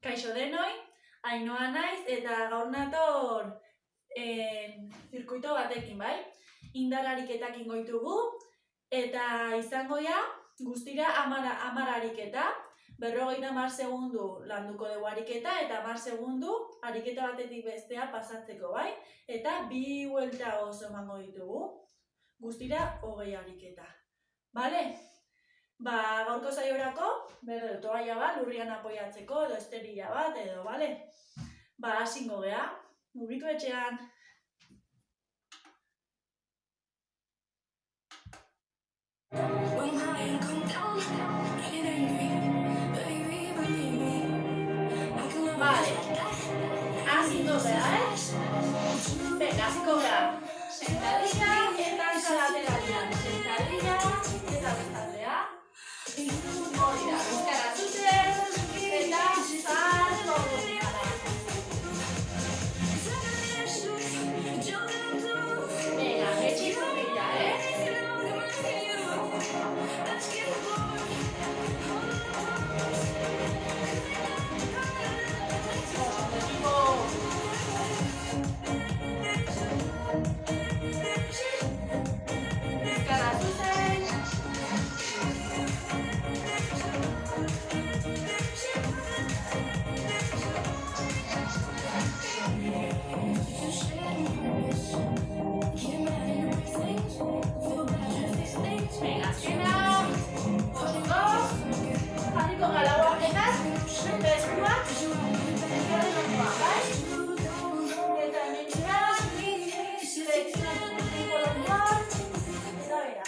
Kaixo denoi, Ainhoa naiz eta gaur nator zirkuito batekin, bai? Indar ariketak ingoitugu eta izango ja guztira 10 ariketa, 50 segundu landuko dugu ariketa eta 10 segundu ariketa batetik bestea pasatzeko, bai? Eta 2 buelta oso emango ditugu, guztira 20 ariketa, bale? Gaurko saiorako, toalla bat, lurrian apoiatzeko, edo esterila bat, edo, bale? Hasingo gea, mugitu etxean. Bale, hasingo gea, Venga, hasiko gea. Sentadilla eta lateralean. Sentadilla eta bestaldea. Hori da, bizkarra zuzen, eta salto abdominala. Venga, jetxiko bila, Bizkarra zuzen. Venga, azkena. Oso, jarriko gara guaketak, beste eskuak, ezkerren ondoa, bai? Eta hementzera, flexionatu kolonioan, eta bera.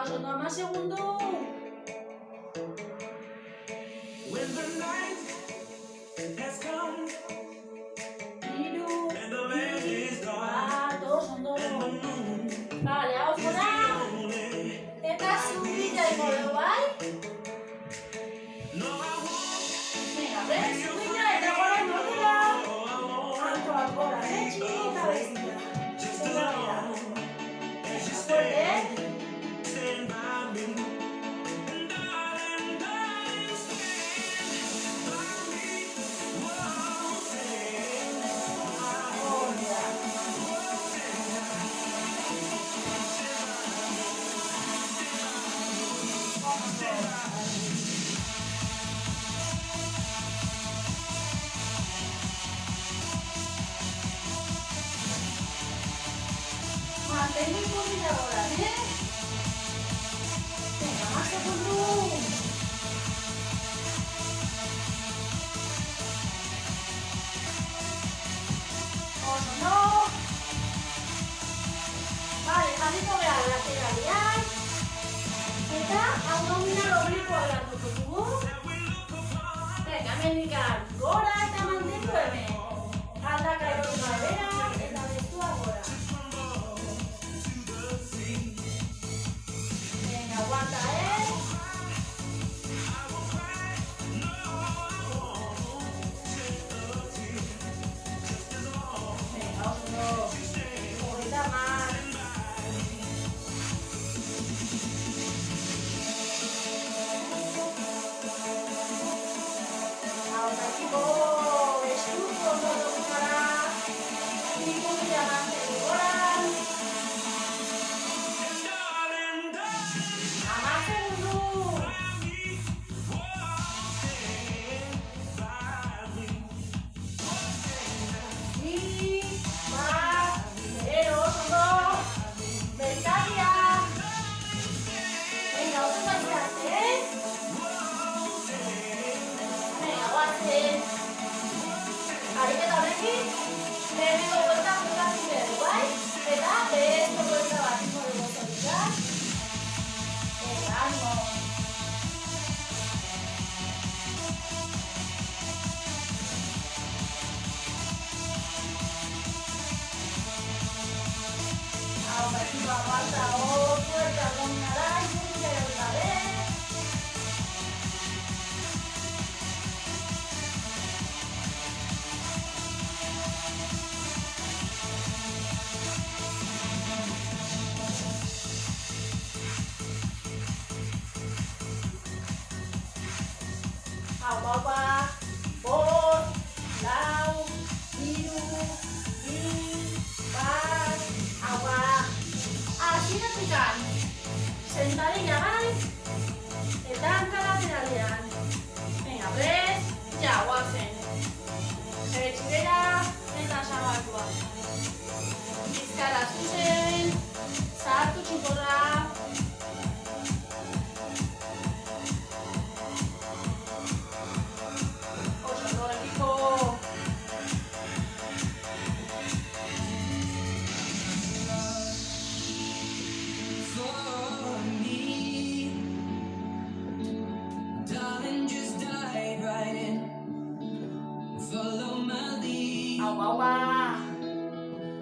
Venga, oso ondo, 10 segundo. When the night has come Hiru, and the land is dark bat, oso ondo. and the moon Vale, hau is gora. the only Eta zubila ingo dugu, bai? no I won't Venga, prest, zubila eta gora ingo dira. Hankoak gora, jetxi eta bestia. just Eta bera. alone as you Fuerte, stand by me and darling, darling, stand by me. Whoa, stand hori da. Mantén el pulmón ahora, ¿eh? Venga, más segundo. Oso no. Vale, jarriko gara lateralean. Eta abdominal oblikoa landuko dugu. Venga, mendikan gora eta mantendu hemen. Aldaka erori gabe bera eta bestua gora. Venga, aguanta, Venga, oso no. Hogeita hamar. Aurretiko esturko modu gara. Ikuria mantendu gora. Ama segundo. Bi, bat, zero, oso ondo. Bestaria. Venga, oso baitzeate, Venga, guazen. Ariketa honekin, lehenengo buelta jokatu dugu, bai? Eta beste buelta bat ingo dugu zoritzak. Venga, animo. Aurretiko aguanta, fuerte abdominala, ikuria erori gabe. Haupa, bost, lau, hiru, bi, bat, haupa. Hasieratik sentadilla bai, eta hanka lateralean. Venga, prest, ja, guazen. Jaitsi bera eta zabaltua. Bizkarra zuzen, sartu txukorra. Oso ondo ekipo. for me. Darling, just dive right in. Follow my lead. Haupa.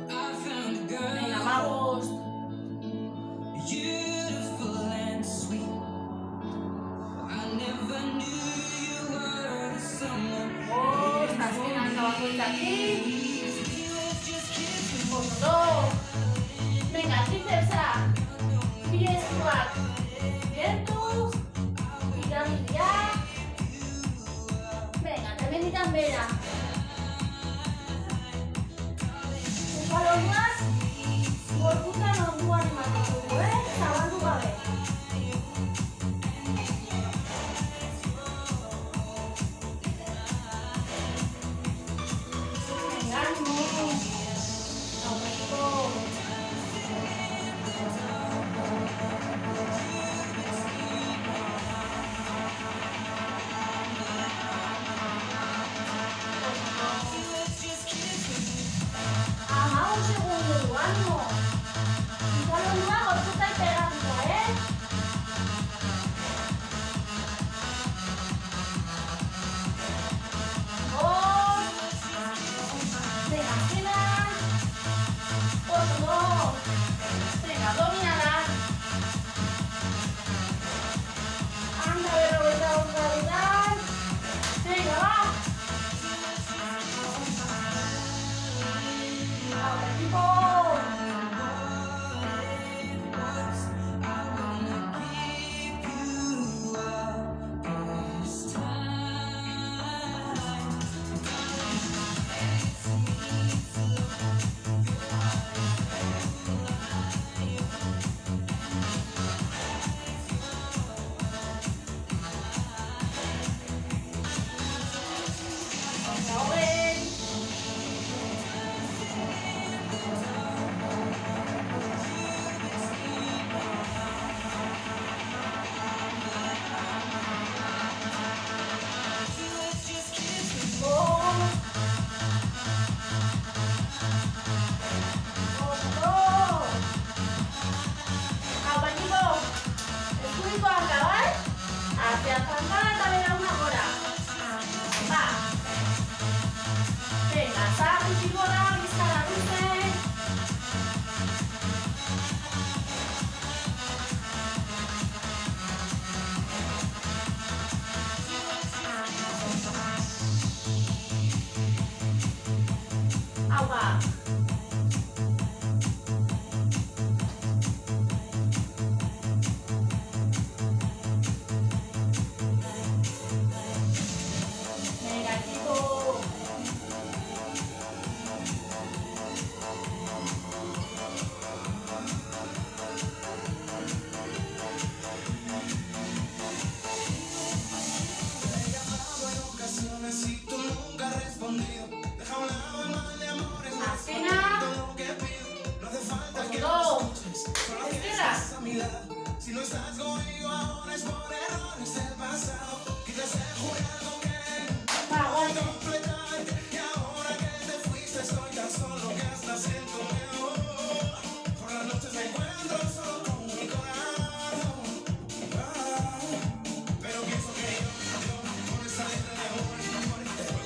I found a girl. Venga, magost. Beautiful and sweet. I never knew you were the someone. Bost, azken hanka bakoitzatik. Just kiss me. Oso ondo. Venga, tricepsa. Bi eskuak gertu. Piramidea. Venga, eta hemendikan bera. Balonuak gorputzan onduan ematen dugu, zabaldu gabe. Venga, animo. Aurretiko. Ama un segundo, animo. Balonua gorputzai pegatuta, Va, guaite.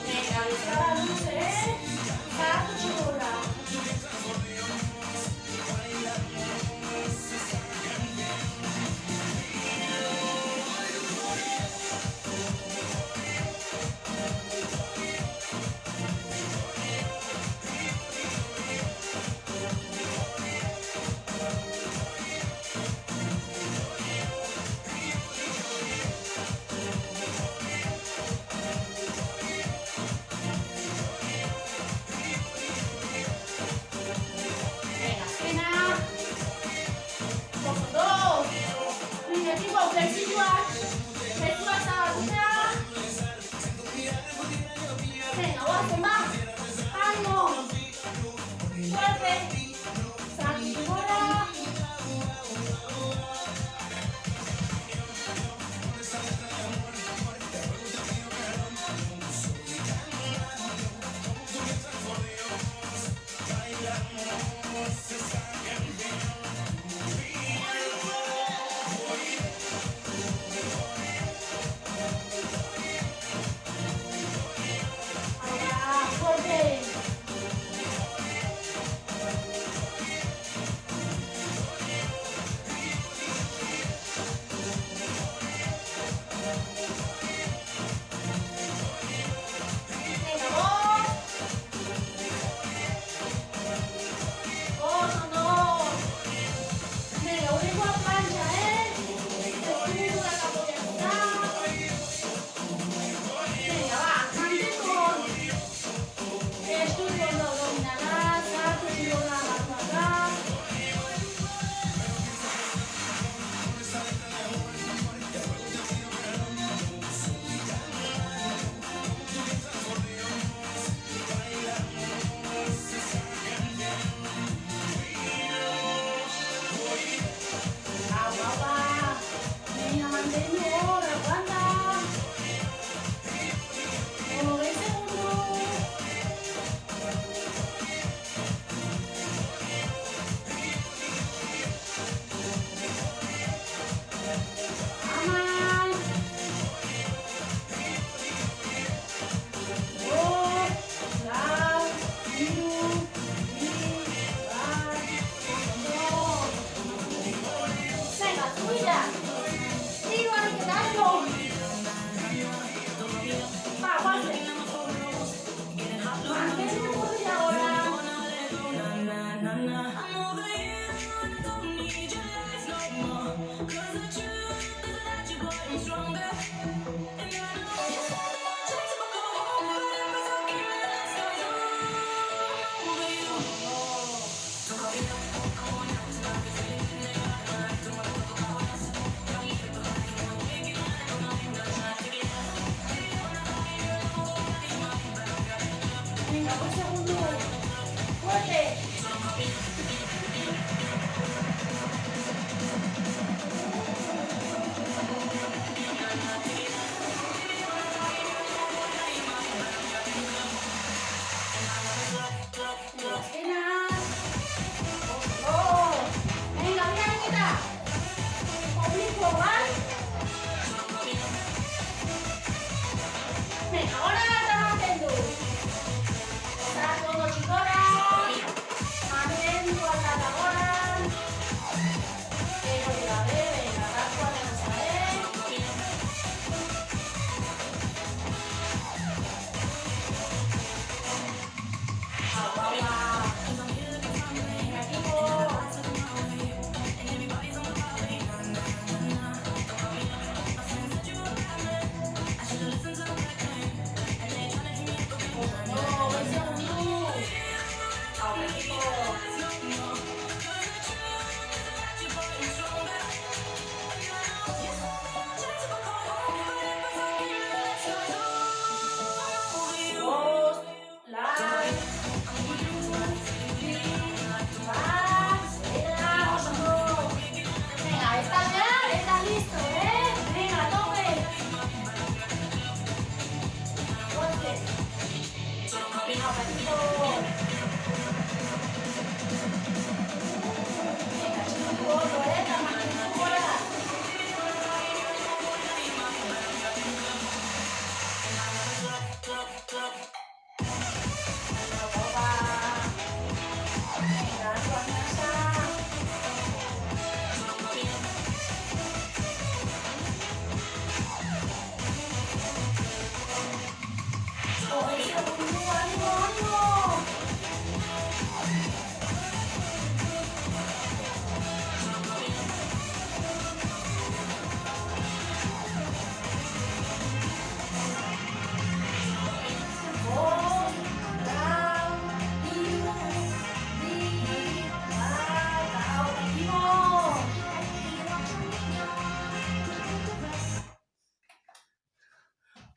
Venga, bizarra luze, zartu txurra. Venga, azkena. Oso, Minetik flexioak. Mezuak zabatuta. Venga, guazen ba. Ánimo. Fuerte. Zartu gora.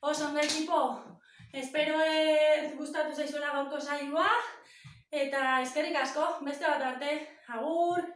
Oso ondo ekipo, espero gustatu zaizuela gaurko saioa, eta eskerrik asko, beste bat arte, agur!